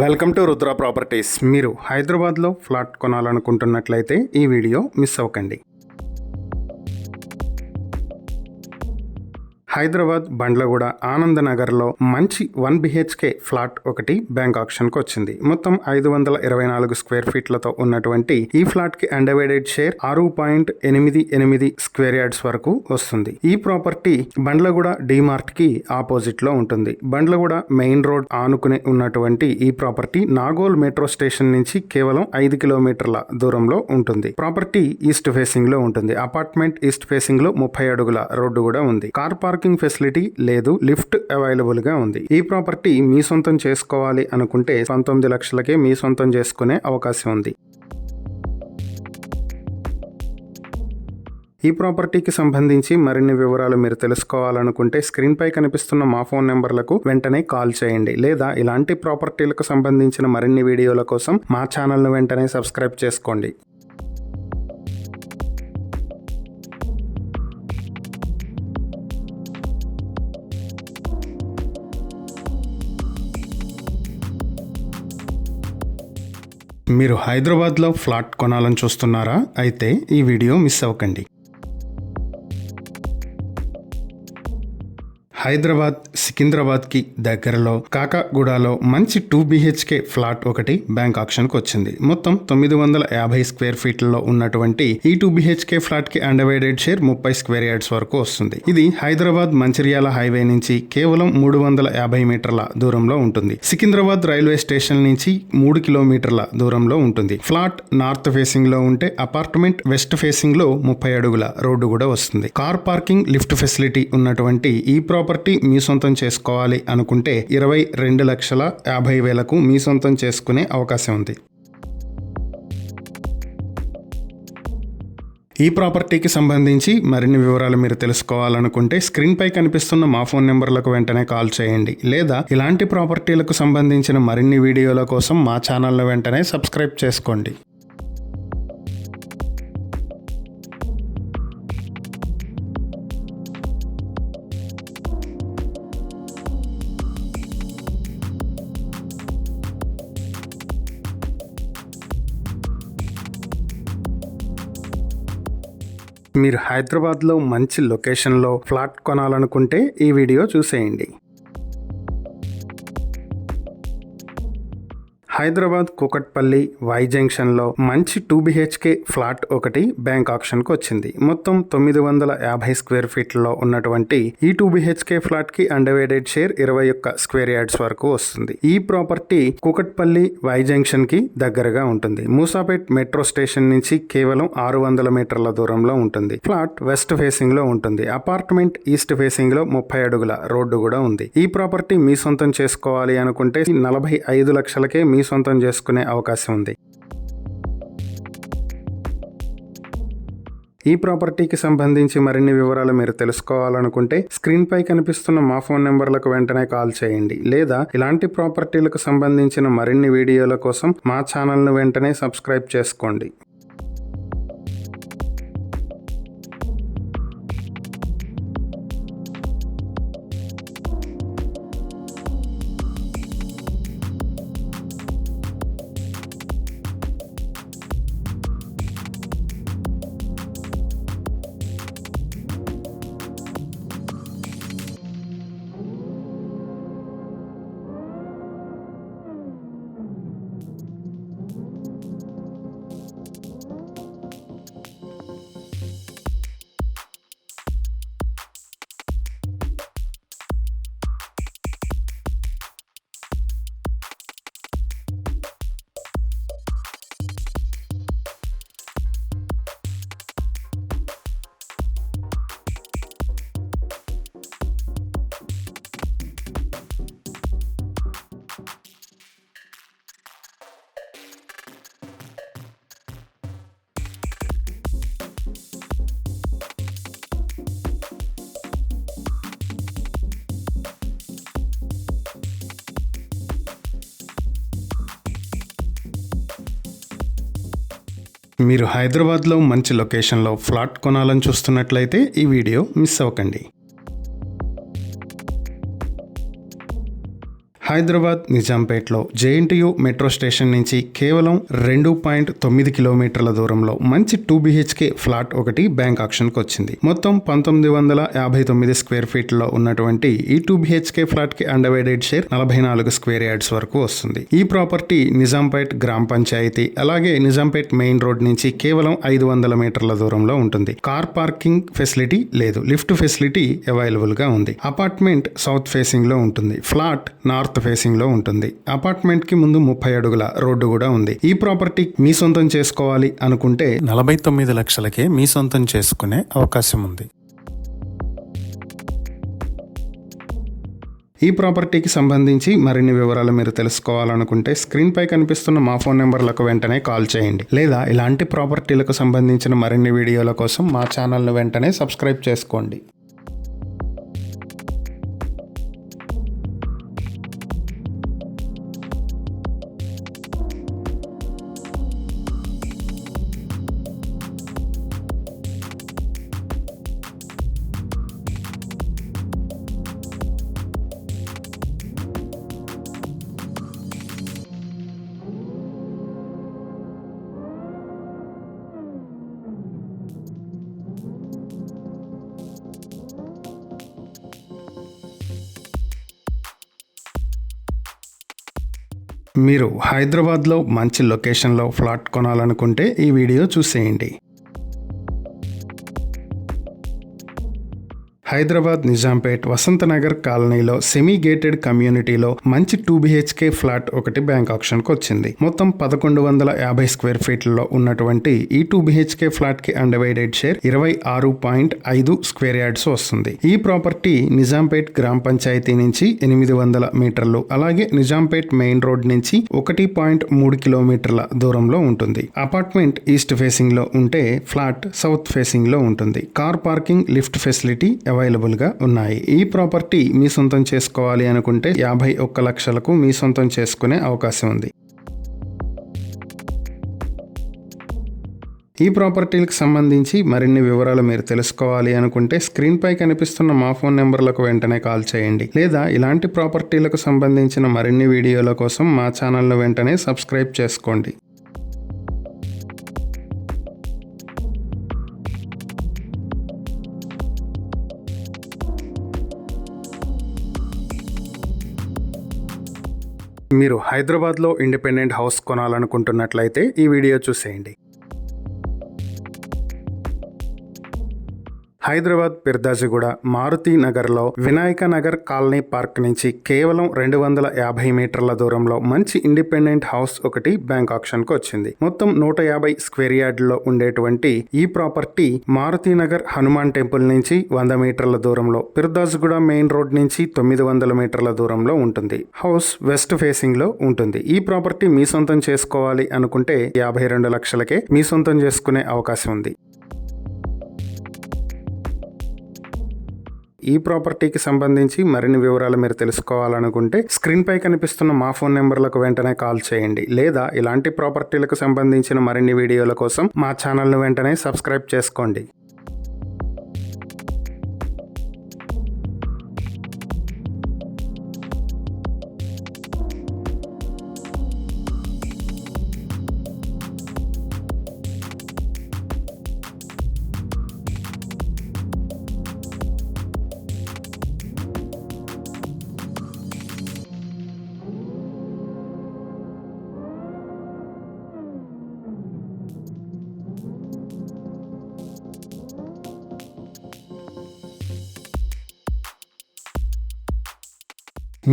Welcome to Rudra properties. మీరు హైదరాబాద్లో flat కొనాలనుకుంటున్నట్లయితే ఈ వీడియో మిస్ అవ్వకండి. హైదరాబాద్ బండ్లగూడ ఆనందనగర్లో మంచి 1 BHK ఫ్లాట్ ఒకటి బ్యాంక్ ఆక్షన్కి వచ్చింది. మొత్తం 524 స్క్వేర్ ఫీట్లతో ఉన్నటువంటి ఈ ఫ్లాట్కి అన్డివైడెడ్ షేర్ 6.88 స్క్వేర్ యార్డ్స్ వరకు వస్తుంది. ఈ ప్రాపర్టీ బండ్లగూడ డిమార్ట్కి ఆపోజిట్లో ఉంటుంది. బండ్లగూడ మెయిన్ రోడ్ ఆనుకుని ఉన్నటువంటి ఈ ప్రాపర్టీ నాగోల్ మెట్రో స్టేషన్ నుంచి కేవలం 5 కిలోమీటర్ల దూరంలో ఉంటుంది. ప్రాపర్టీ ఈస్ట్ ఫేసింగ్ లో ఉంటుంది. అపార్ట్మెంట్ ఈస్ట్ ఫేసింగ్ లో 30 అడుగుల రోడ్డు కూడా ఉంది. కార్ పార్కింగ్ ఫెసిలిటీ లేదు, లిఫ్ట్ అవైలబుల్ గా ఉంది. ఈ ప్రాపర్టీ మీ సొంతం చేసుకోవాలి అనుకుంటే 19 లక్షలకే మీ సొంతం చేసుకునే అవకాశం ఉంది. ఈ ప్రాపర్టీకి సంబంధించి మరిన్ని వివరాలు మీరు తెలుసుకోవాలనుకుంటే స్క్రీన్ పై కనిపిస్తున్న మా ఫోన్ నెంబర్లకు వెంటనే కాల్ చేయండి, లేదా ఇలాంటి ప్రాపర్టీలకు సంబంధించిన మరిన్ని వీడియోల కోసం మా ఛానల్ను వెంటనే సబ్స్క్రైబ్ చేసుకోండి. మీరు హైదరాబాద్లో ఫ్లాట్ కొనాలని చూస్తున్నారా? అయితే ఈ వీడియో మిస్ అవ్వకండి. హైదరాబాద్ సికింద్రాబాద్కి దగ్గరలో కాకాగూడలో మంచి 2 BHK ఫ్లాట్ ఒకటి బ్యాంక్ ఆక్షన్కి వచ్చింది. మొత్తం 950 స్క్వేర్ ఫీట్లలో ఉన్నటువంటి ఈ 2 BHK ఫ్లాట్కి అన్డివైడెడ్ షేర్ 30 స్క్వేర్ యార్డ్స్ వరకు వస్తుంది. ఇది హైదరాబాద్ మంచిర్యాల హైవే నుంచి కేవలం 350 మీటర్ల దూరంలో ఉంటుంది. సికింద్రాబాద్ రైల్వే స్టేషన్ నుంచి 3 కిలోమీటర్ల దూరంలో ఉంటుంది. ఫ్లాట్ నార్త్ ఫేసింగ్ లో ఉంటే అపార్ట్మెంట్ వెస్ట్ ఫేసింగ్ లో 30 అడుగుల రోడ్డు కూడా వస్తుంది. కార్ పార్కింగ్, లిఫ్ట్ ఫెసిలిటీ ఉన్నటువంటి ఈ ప్రాపర్టీ మీ సొంతం చేసుకోవాలి అనుకుంటే 22,50,000కు మీ సొంతం చేసుకునే అవకాశం ఉంది. ఈ ప్రాపర్టీకి సంబంధించి మరిన్ని వివరాలు మీరు తెలుసుకోవాలనుకుంటే స్క్రీన్ పై కనిపిస్తున్న మా ఫోన్ నెంబర్లకు వెంటనే కాల్ చేయండి, లేదా ఇలాంటి ప్రాపర్టీలకు సంబంధించిన మరిన్ని వీడియోల కోసం మా ఛానల్ను వెంటనే సబ్స్క్రైబ్ చేసుకోండి. మీరు హైదరాబాద్లో మంచి లొకేషన్లో ఫ్లాట్ కొనాలనుకుంటే ఈ వీడియో చూసేయండి. హైదరాబాద్ కూకట్పల్లి వై జంక్షన్లో మంచి 2 BHK ఫ్లాట్ ఒకటి బ్యాంక్ ఆక్షన్కి వచ్చింది. మొత్తం 950 స్క్వేర్ ఫీట్లలో ఉన్నటువంటి ఈ 2 BHK ఫ్లాట్కి అన్డివైడెడ్ షేర్ 21 స్క్వేర్ యార్డ్స్ వరకు వస్తుంది. ఈ ప్రాపర్టీ కూకట్పల్లి వై జంక్షన్కి దగ్గరగా ఉంటుంది. మూసాపేట్ మెట్రో స్టేషన్ నుంచి కేవలం 600 మీటర్ల దూరంలో ఉంటుంది. ఫ్లాట్ వెస్ట్ ఫేసింగ్ లో ఉంటుంది. అపార్ట్మెంట్ ఈస్ట్ ఫేసింగ్ లో 30 అడుగుల రోడ్డు కూడా ఉంది. ఈ ప్రాపర్టీ మీ సొంతం చేసుకోవాలి అనుకుంటే 45 లక్షలకే మీ సొంతం చేసుకునే అవకాశం ఉంది. ఈ ప్రాపర్టీకి సంబంధించి మరిన్ని వివరాలు మీరు తెలుసుకోవాలనుకుంటే స్క్రీన్ పై కనిపిస్తున్న మా ఫోన్ నెంబర్లకు వెంటనే కాల్ చేయండి, లేదా ఇలాంటి ప్రాపర్టీలకు సంబంధించిన మరిన్ని వీడియోల కోసం మా ఛానల్ను వెంటనే సబ్స్క్రైబ్ చేసుకోండి. మీరు హైదరాబాద్లో మంచి లొకేషన్లో ఫ్లాట్ కొనాలని చూస్తున్నట్లయితే ఈ వీడియో మిస్ అవ్వకండి. హైదరాబాద్ నిజాంపేట్లో జేఎన్టీయూ మెట్రో స్టేషన్ నుంచి కేవలం 2.9 కిలోమీటర్ల దూరంలో మంచి 2 BHK ఫ్లాట్ ఒకటి బ్యాంక్ ఆక్షన్కి వచ్చింది. మొత్తం 1959 స్క్వేర్ ఫీట్లో ఉన్నటువంటి ఈ 2 BHK ఫ్లాట్ కి అండర్వైడెడ్ షేర్ 44 స్క్వేర్ యార్డ్స్ వరకు వస్తుంది. ఈ ప్రాపర్టీ నిజాంపేట్ గ్రామ పంచాయతీ అలాగే నిజాంపేట్ మెయిన్ రోడ్ నుంచి కేవలం 500 మీటర్ల దూరంలో ఉంటుంది. కార్ పార్కింగ్ ఫెసిలిటీ లేదు, లిఫ్ట్ ఫెసిలిటీ అవైలబుల్ గా ఉంది. అపార్ట్మెంట్ సౌత్ ఫేసింగ్ లో ఉంటుంది, ఫ్లాట్ నార్త్ ఫేసింగ్ లో ఉంటుంది. అపార్ట్మెంట్ కి ముందు 30 అడుగుల రోడ్డు కూడా ఉంది. ఈ ప్రాపర్టీ మీ సొంతం చేసుకోవాలి అనుకుంటే 49 లక్షలకే మీ సొంతం చేసుకునే అవకాశం ఉంది. ఈ ప్రాపర్టీకి సంబంధించి మరిన్ని వివరాలు మీరు తెలుసుకోవాలనుకుంటే స్క్రీన్ పై కనిపిస్తున్న మా ఫోన్ నెంబర్లకు వెంటనే కాల్ చేయండి, లేదా ఇలాంటి ప్రాపర్టీలకు సంబంధించిన మరిన్ని వీడియోల కోసం మా ఛానల్ను వెంటనే సబ్స్క్రైబ్ చేసుకోండి. మీరు హైదరాబాద్లో మంచి లొకేషన్లో ఫ్లాట్ కొనాలనుకుంటే ఈ వీడియో చూసేయండి. హైదరాబాద్ నిజాంపేట్ వసంతనగర్ కాలనీలో సెమీ గేటెడ్ కమ్యూనిటీలో మంచి 2 BHK ఫ్లాట్ ఒకటి బ్యాంక్ ఆక్షన్కి వచ్చింది. మొత్తం 1150 స్క్వేర్ ఫీట్లలో ఉన్నటువంటి ఈ 2 BHK ఫ్లాట్ కి అండర్వైడెడ్ షేర్ 26.5 స్క్వేర్ యార్డ్స్ వస్తుంది. ఈ ప్రాపర్టీ నిజాంపేట్ గ్రామ పంచాయతీ నుంచి 800 మీటర్లు అలాగే నిజాంపేట్ మెయిన్ రోడ్ నుంచి 1.3 కిలోమీటర్ల దూరంలో ఉంటుంది. అపార్ట్మెంట్ ఈస్ట్ ఫేసింగ్ లో ఉంటే ఫ్లాట్ సౌత్ ఫేసింగ్ లో ఉంటుంది. Car parking lift facility available గా ఉన్నాయి. ఈ ప్రాపర్టీ మీ సొంతం చేసుకోవాలి అనుకుంటే 51 లక్షలకు మీ సొంతం చేసుకునే అవకాశం ఉంది. ఈ ప్రాపర్టీలకు సంబంధించి మరిన్ని వివరాలు మీరు తెలుసుకోవాలి అనుకుంటే స్క్రీన్ పై కనిపిస్తున్న మా ఫోన్ నెంబర్లకు వెంటనే కాల్ చేయండి, లేదా ఇలాంటి ప్రాపర్టీలకు సంబంధించిన మరిన్ని వీడియోల కోసం మా ఛానల్ను వెంటనే సబ్స్క్రైబ్ చేసుకోండి. మీరు హైదరాబాద్లో ఇండిపెండెంట్ హౌస్ కొనాలనుకుంటున్నట్లయితే ఈ వీడియో చూసేయండి. హైదరాబాద్ పిర్దాజిగూడ మారుతి నగర్లో వినాయక నగర్ కాలనీ పార్క్ నుంచి కేవలం 250 మీటర్ల దూరంలో మంచి ఇండిపెండెంట్ హౌస్ ఒకటి బ్యాంక్ ఆక్షన్కి వచ్చింది. మొత్తం 150 స్క్వేర్ యార్డ్లో ఉండేటువంటి ఈ ప్రాపర్టీ మారుతి నగర్ హనుమాన్ టెంపుల్ నుంచి 100 మీటర్ల దూరంలో, పిర్దాజిగూడ మెయిన్ రోడ్ నుంచి 900 మీటర్ల దూరంలో ఉంటుంది. హౌస్ వెస్ట్ ఫేసింగ్ లో ఉంటుంది. ఈ ప్రాపర్టీ మీ సొంతం చేసుకోవాలి అనుకుంటే 52 లక్షలకే మీ సొంతం చేసుకునే అవకాశం ఉంది. ఈ ప్రాపర్టీకి సంబంధించి మరిన్ని వివరాలు మీరు తెలుసుకోవాలనుకుంటే స్క్రీన్ పై కనిపిస్తున్న మా ఫోన్ నెంబర్లకు వెంటనే కాల్ చేయండి, లేదా ఇలాంటి ప్రాపర్టీలకు సంబంధించిన మరిన్ని వీడియోల కోసం మా ఛానల్ను వెంటనే సబ్స్క్రైబ్ చేసుకోండి.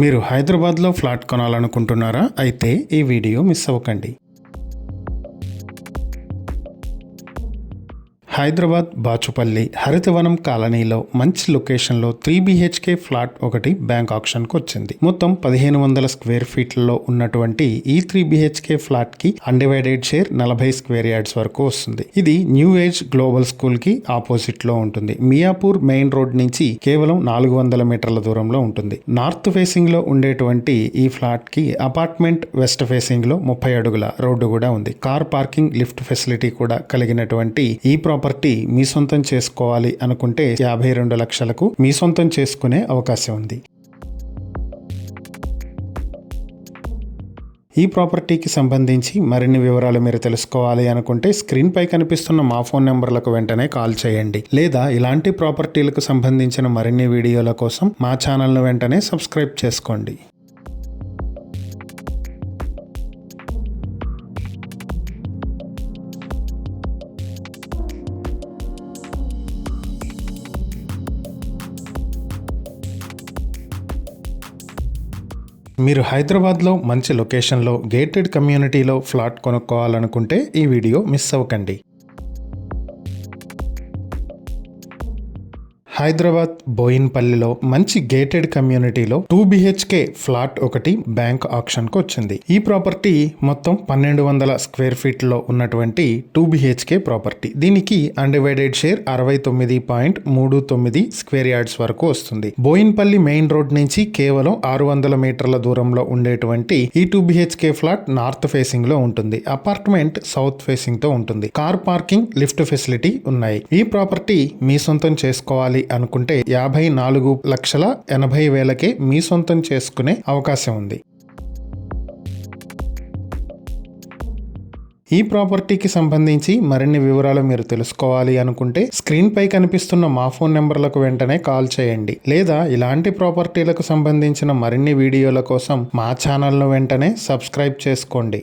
మీరు హైదరాబాద్లో ఫ్లాట్ కొనాలనుకుంటున్నారా? అయితే ఈ వీడియో మిస్ అవ్వకండి. హైదరాబాద్ బాచుపల్లి హరితవనం కాలనీలో మంచి లొకేషన్లో 3 BHK ఫ్లాట్ ఒకటి బ్యాంక్ ఆక్షన్కి వచ్చింది. మొత్తం 1500 స్క్వేర్ ఫీట్లలో ఉన్నటువంటి ఈ 3 BHK ఫ్లాట్ కి అన్డివైడెడ్ షేర్ 40 స్క్వేర్ యార్డ్స్ వరకు వస్తుంది. ఇది న్యూ ఏజ్ గ్లోబల్ స్కూల్ కి ఆపోజిట్ లో ఉంటుంది. మియాపూర్ మెయిన్ రోడ్ నుంచి కేవలం 400 మీటర్ల దూరంలో ఉంటుంది. నార్త్ ఫేసింగ్ లో ఉండేటువంటి ఈ ఫ్లాట్ కి అపార్ట్మెంట్ వెస్ట్ ఫేసింగ్ లో 30 అడుగుల రోడ్డు కూడా ఉంది. కార్ పార్కింగ్ లిఫ్ట్ ఫెసిలిటీ కూడా కలిగినటువంటి ఈ ప్రాపర్టీ మీ సొంతం చేసుకోవాలి అనుకుంటే 52 లక్షలకు మీ సొంతం చేసుకునే అవకాశం ఉంది. ఈ ప్రాపర్టీకి సంబంధించి మరిన్ని వివరాలు మీరు తెలుసుకోవాలి అనుకుంటే స్క్రీన్ పై కనిపిస్తున్న మా ఫోన్ నెంబర్లకు వెంటనే కాల్ చేయండి, లేదా ఇలాంటి ప్రాపర్టీలకు సంబంధించిన మరిన్ని వీడియోల కోసం మా ఛానల్ను వెంటనే సబ్స్క్రైబ్ చేసుకోండి. మీరు హైదరాబాద్లో మంచి లొకేషన్లో గేటెడ్ కమ్యూనిటీలో ఫ్లాట్ కొనుక్కోవాలనుకుంటే ఈ వీడియో మిస్ అవ్వకండి. హైదరాబాద్ బోయిన్పల్లిలో మంచి గేటెడ్ కమ్యూనిటీలో 2 BHK ఫ్లాట్ ఒకటి బ్యాంక్ ఆక్షన్కు వచ్చింది. ఈ ప్రాపర్టీ మొత్తం 1200 స్క్వేర్ ఫీట్లో ఉన్నటువంటి 2 BHK ప్రాపర్టీ. దీనికి అన్డివైడెడ్ షేర్ 69.39 స్క్వేర్ యార్డ్స్ వరకు వస్తుంది. బోయిన్పల్లి మెయిన్ రోడ్ నుంచి కేవలం 600 మీటర్ల దూరంలో ఉండేటువంటి ఈ 2 BHK ఫ్లాట్ నార్త్ ఫేసింగ్ లో ఉంటుంది. అపార్ట్మెంట్ సౌత్ ఫేసింగ్ తో ఉంటుంది. కార్ పార్కింగ్, లిఫ్ట్ ఫెసిలిటీ ఉన్నాయి. ఈ ప్రాపర్టీ మీ సొంతం చేసుకోవాలి అనుకుంటే 54,80,000కే మీ సొంతం చేసుకునే అవకాశం ఉంది. ఈ ప్రాపర్టీకి సంబంధించి మరిన్ని వివరాలు మీరు తెలుసుకోవాలి అనుకుంటే స్క్రీన్ పై కనిపిస్తున్న మా ఫోన్ నెంబర్లకు వెంటనే కాల్ చేయండి, లేదా ఇలాంటి ప్రాపర్టీలకు సంబంధించిన మరిన్ని వీడియోల కోసం మా ఛానల్ను వెంటనే సబ్స్క్రైబ్ చేసుకోండి.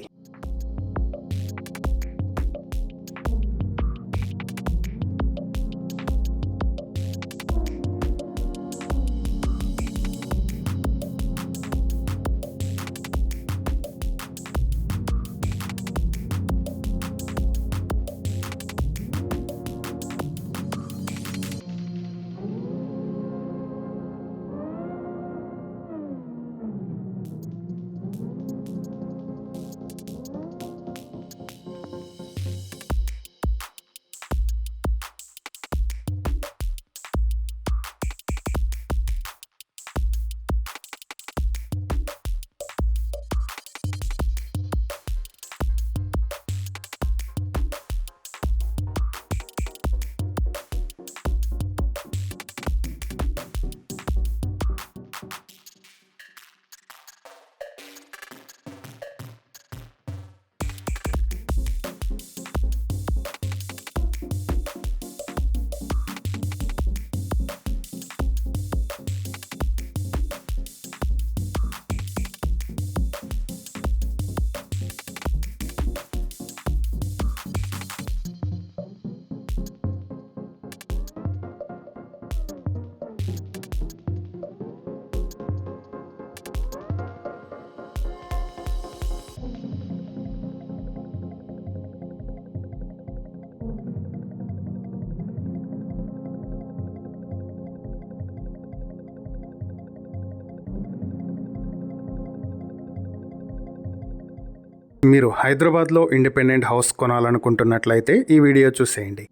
మీరు హైదరాబాద్లో ఇండిపెండెంట్ హౌస్ కొనాలనుకుంటున్నట్లయితే ఈ వీడియో చూసేయండి.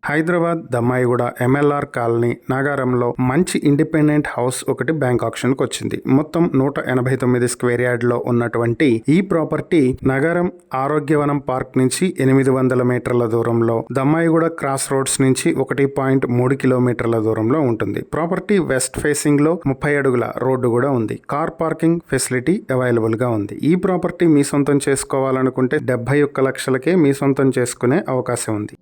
హైదరాబాద్ దమ్మాయిగూడ MLR కాలనీ నాగారంలో మంచి ఇండిపెండెంట్ హౌస్ ఒకటి బ్యాంక్ ఆక్షన్కి వచ్చింది. మొత్తం 189 స్క్వేర్ యార్డ్లో ఉన్నటువంటి ఈ ప్రాపర్టీ నగరం ఆరోగ్యవనం పార్క్ నుంచి 800 మీటర్ల దూరంలో, దమ్మాయిగూడ క్రాస్ రోడ్స్ నుంచి 1.3 కిలోమీటర్ల దూరంలో ఉంటుంది. ప్రాపర్టీ వెస్ట్ ఫేసింగ్ లో 30 అడుగుల రోడ్డు కూడా ఉంది. కార్ పార్కింగ్ ఫెసిలిటీ అవైలబుల్ గా ఉంది. ఈ ప్రాపర్టీ మీ సొంతం చేసుకోవాలనుకుంటే 71 లక్షలకే మీ సొంతం చేసుకునే అవకాశం ఉంది.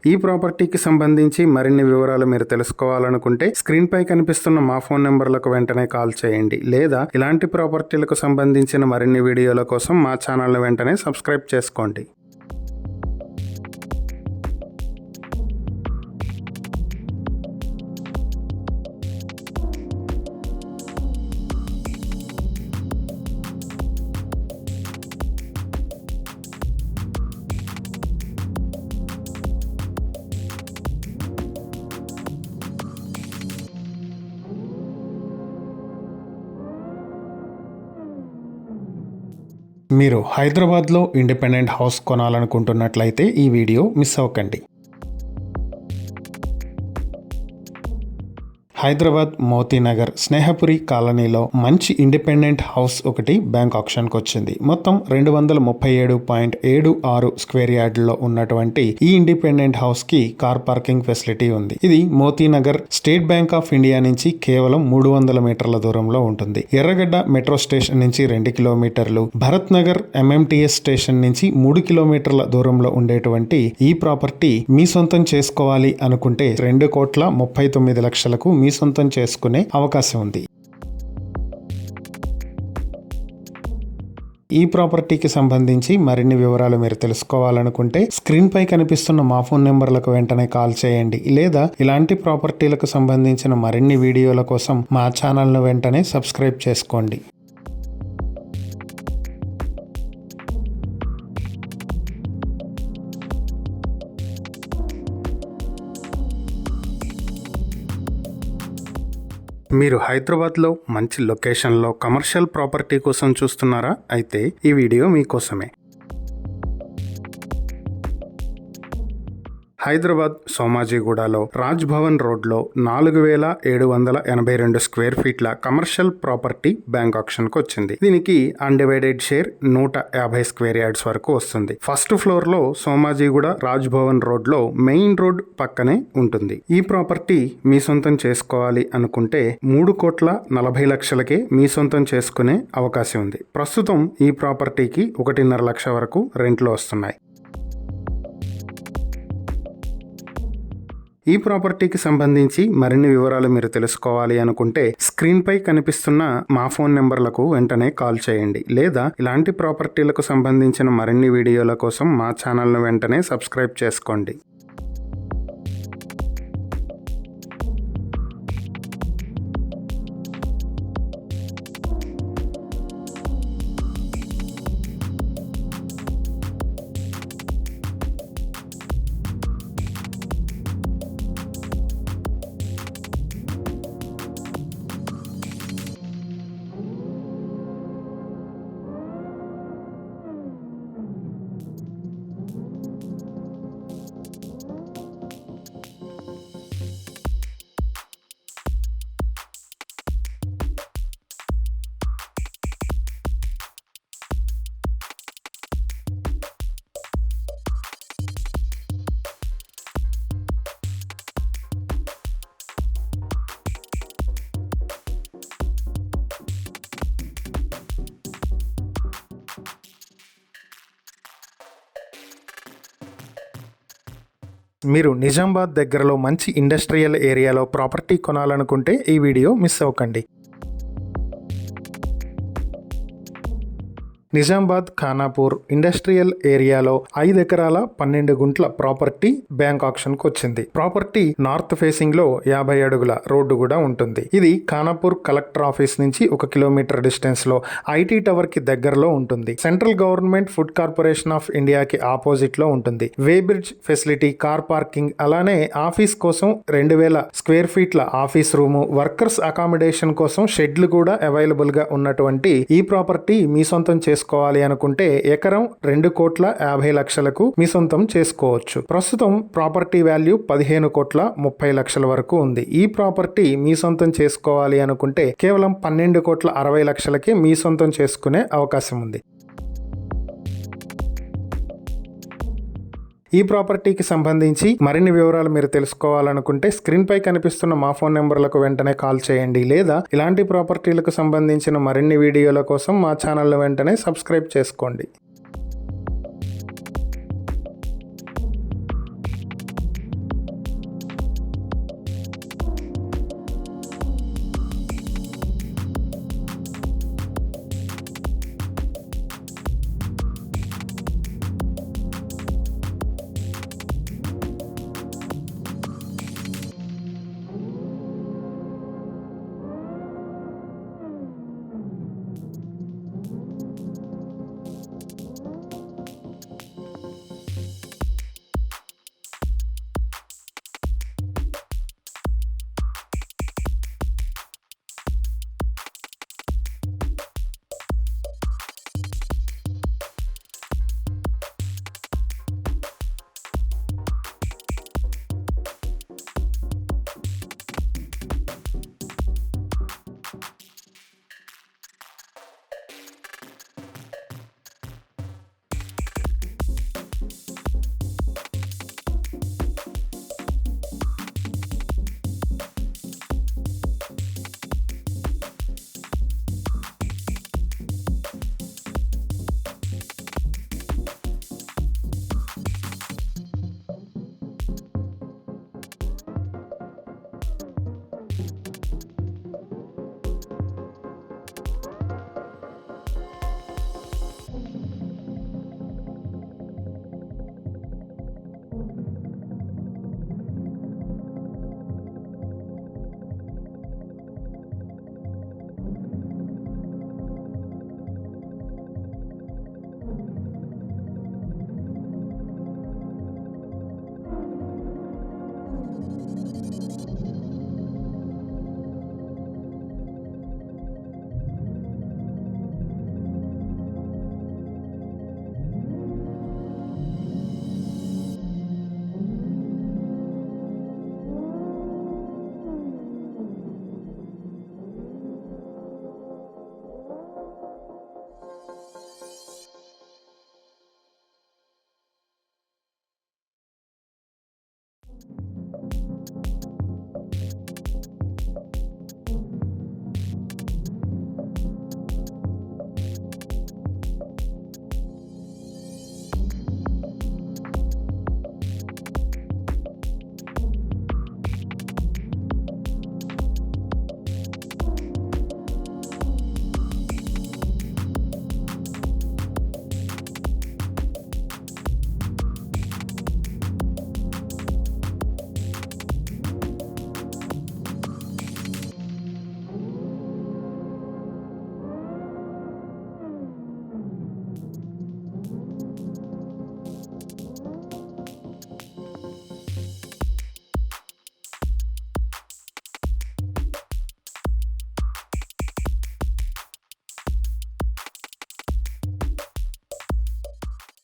ఈ ప్రాపర్టీకి సంబంధించి మరిన్ని వివరాలు మీరు తెలుసుకోవాలనుకుంటే స్క్రీన్ పై కనిపిస్తున్న మా ఫోన్ నెంబర్లకు వెంటనే కాల్ చేయండి, లేదా ఇలాంటి ప్రాపర్టీలకు సంబంధించిన మరిన్ని వీడియోల కోసం మా ఛానల్ను వెంటనే సబ్స్క్రైబ్ చేసుకోండి. మీరు హైదరాబాద్లో ఇండిపెండెంట్ హౌస్ కొనాలనుకుంటున్నట్లయితే ఈ వీడియో మిస్ అవ్వకండి. హైదరాబాద్ మోతీనగర్ స్నేహపురి కాలనీలో మంచి ఇండిపెండెంట్ హౌస్ ఒకటి బ్యాంక్ ఆప్షన్కి వచ్చింది. మొత్తం 237.76 స్క్వేర్ యార్డ్లో ఉన్నటువంటి ఈ ఇండిపెండెంట్ హౌస్ కి కార్ పార్కింగ్ ఫెసిలిటీ ఉంది. ఇది Moti Nagar state bank of India నుంచి కేవలం 300 మీటర్ల దూరంలో ఉంటుంది. ఎర్రగడ్డ మెట్రో స్టేషన్ నుంచి 2 కిలోమీటర్లు, భరత్ నగర్ MMTS స్టేషన్ నుంచి 3 కిలోమీటర్ల దూరంలో ఉండేటువంటి ఈ ప్రాపర్టీ మీ సొంతం చేసుకోవాలి అనుకుంటే 2,39 లక్షలకు మీ సొంతం చేసుకునే అవకాశం ఉంది. ఈ ప్రాపర్టీకి సంబంధించి మరిన్ని వివరాలు మీరు తెలుసుకోవాలనుకుంటే స్క్రీన్ పై కనిపిస్తున్న మా ఫోన్ నెంబర్లకు వెంటనే కాల్ చేయండి, లేదా ఇలాంటి ప్రాపర్టీలకు సంబంధించిన మరిన్ని వీడియోల కోసం మా ఛానల్ను వెంటనే సబ్స్క్రైబ్ చేసుకోండి. మీరు హైదరాబాద్లో మంచి లొకేషన్లో కమర్షియల్ ప్రాపర్టీ కోసం చూస్తున్నారా? అయితే ఈ వీడియో మీకోసమే. హైదరాబాద్ సోమాజిగూడలో రాజ్ భవన్ రోడ్లో 4,782 స్క్వేర్ ఫీట్ల కమర్షియల్ ప్రాపర్టీ బ్యాంక్ ఆప్షన్కి వచ్చింది. దీనికి అన్డివైడెడ్ షేర్ 150 స్క్వేర్ యార్డ్స్ వరకు వస్తుంది. ఫస్ట్ ఫ్లోర్లో సోమాజిగూడ రాజ్ భవన్ రోడ్లో మెయిన్ రోడ్ పక్కనే ఉంటుంది. ఈ ప్రాపర్టీ మీ సొంతం చేసుకోవాలి అనుకుంటే 3,40 లక్షలకే మీ సొంతం చేసుకునే అవకాశం ఉంది. ప్రస్తుతం ఈ ప్రాపర్టీకి 1.5 లక్ష వరకు రెంట్లు వస్తున్నాయి. ఈ ప్రాపర్టీకి సంబంధించి మరిన్ని వివరాలు మీరు తెలుసుకోవాలి అనుకుంటే స్క్రీన్ పై కనిపిస్తున్న మా ఫోన్ నెంబర్లకు వెంటనే కాల్ చేయండి, లేదా ఇలాంటి ప్రాపర్టీలకు సంబంధించిన మరిన్ని వీడియోల కోసం మా ఛానల్ను వెంటనే సబ్స్క్రైబ్ చేసుకోండి. మీరు నిజామాబాద్ దగ్గరలో మంచి ఇండస్ట్రియల్ ఏరియాలో ప్రాపర్టీ కొనాలనుకుంటే ఈ వీడియో మిస్ అవ్వకండి. నిజామాబాద్ ఖానాపూర్ ఇండస్ట్రియల్ ఏరియాలో 5 ఎకరాల 12 గుంట్ల ప్రాపర్టీ బ్యాంక్ ఆప్షన్కి వచ్చింది. ప్రాపర్టీ నార్త్ ఫేసింగ్ లో 50 అడుగుల రోడ్డు కూడా ఉంటుంది. ఇది ఖానాపూర్ కలెక్టర్ ఆఫీస్ నుంచి 1 కిలోమీటర్ డిస్టెన్స్ లో ఐటీ టవర్ కి దగ్గరలో ఉంటుంది. Central government food corporation of ఇండియాకి ఆపోజిట్ లో ఉంటుంది. వే బ్రిడ్జ్ ఫెసిలిటీ, కార్ పార్కింగ్, అలానే ఆఫీస్ కోసం 2,000 స్క్వేర్ ఫీట్ల ఆఫీస్ రూము, వర్కర్స్ అకామిడేషన్ కోసం షెడ్లు కూడా అవైలబుల్ గా ఉన్నటువంటి ఈ ప్రాపర్టీ మీ సొంతం చేసుకోవాలి అనుకుంటే ఎకరం 2,50 లక్షలకు మీ సొంతం చేసుకోవచ్చు. ప్రస్తుతం ప్రాపర్టీ వాల్యూ 15,30 లక్షల వరకు ఉంది. ఈ ప్రాపర్టీ మీ సొంతం చేసుకోవాలి అనుకుంటే కేవలం 12,60 లక్షలకే మీ సొంతం చేసుకునే అవకాశం ఉంది. ఈ ప్రాపర్టీకి సంబంధించి మరిన్ని వివరాలు మీరు తెలుసుకోవాలనుకుంటే స్క్రీన్ పై కనిపిస్తున్న మా ఫోన్ నెంబర్లకు వెంటనే కాల్ చేయండి, లేదా ఇలాంటి ప్రాపర్టీలకు సంబంధించిన మరిన్ని వీడియోల కోసం మా ఛానల్ను వెంటనే సబ్స్క్రైబ్ చేసుకోండి.